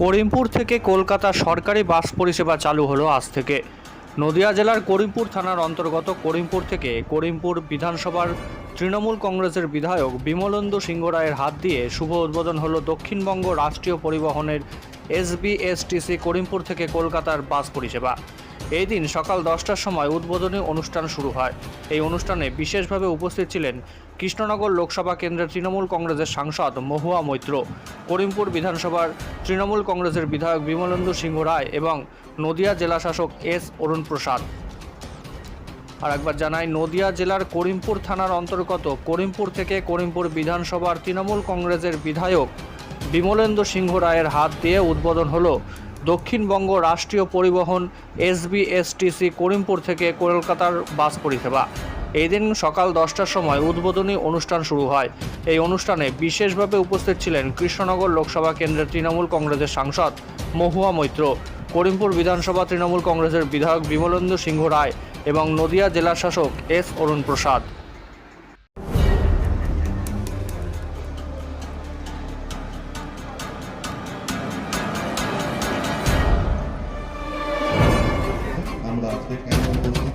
করিমপুর থেকে কলকাতা সরকারি বাস পরিষেবা চালু হলো আজ থেকে। নদিয়া জেলার করিমপুর থানার অন্তর্গত করিমপুর থেকে করিমপুর বিধানসভার তৃণমূল কংগ্রেসের বিধায়ক বিমলেন্দু সিংহ রায়ের হাত দিয়ে শুভ উদ্বোধন হলো দক্ষিণবঙ্গ রাষ্ট্রীয় পরিবহনের SBSTC করিমপুর থেকে কলকাতার বাস পরিষেবা। এই দিন সকাল 10টার সময় উদ্বোধনী অনুষ্ঠান শুরু হয়। এই অনুষ্ঠানে বিশেষভাবে উপস্থিত ছিলেন কৃষ্ণনগর লোকসভা কেন্দ্রের তৃণমূল কংগ্রেসের সাংসদ মহুয়া মৈত্র, করিমপুর বিধানসভার তৃণমূল কংগ্রেসের বিধায়ক বিমলেন্দু সিংহ রায় এবং নদিয়া জেলা শাসক S অরুণ প্রসাদ। আর একবার জানাই, নদিয়া জেলার করিমপুর থানার অন্তর্গত করিমপুর থেকে করিমপুর বিধানসভার তৃণমূল কংগ্রেসের বিধায়ক বিমলেন্দু সিংহ রায়ের হাত দিয়ে উদ্বোধন হলো দক্ষিণবঙ্গ রাষ্ট্রীয় পরিবহন SBSTC করিমপুর থেকে কলকাতার বাস পরিষেবা। এই দিন সকাল 10টার সময় উদ্বোধনী অনুষ্ঠান শুরু হয়। এই অনুষ্ঠানে বিশেষভাবে উপস্থিত ছিলেন কৃষ্ণনগর লোকসভা কেন্দ্রের তৃণমূল কংগ্রেসের সাংসদ মহুয়া মৈত্র, করিমপুর বিধানসভা তৃণমূল কংগ্রেসের বিধায়ক বিমলেন্দু সিংহ রায় এবং নদিয়া জেলা শাসক S অরুণ প্রসাদ। আমরা আজকে কেন উপস্থিত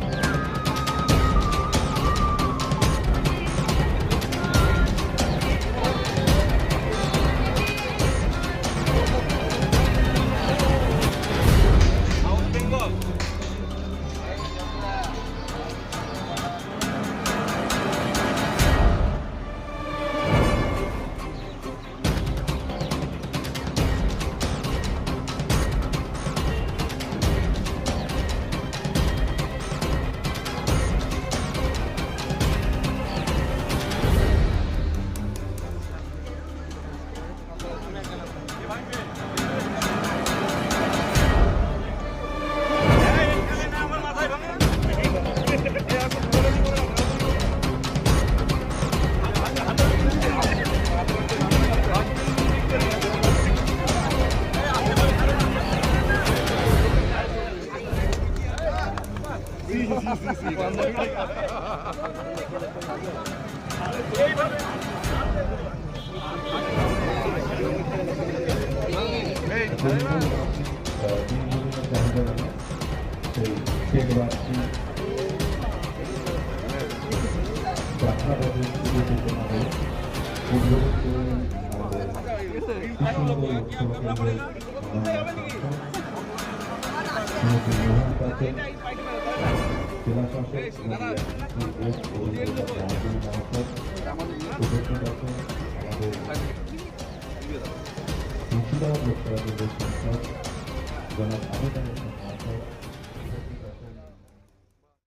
জনাব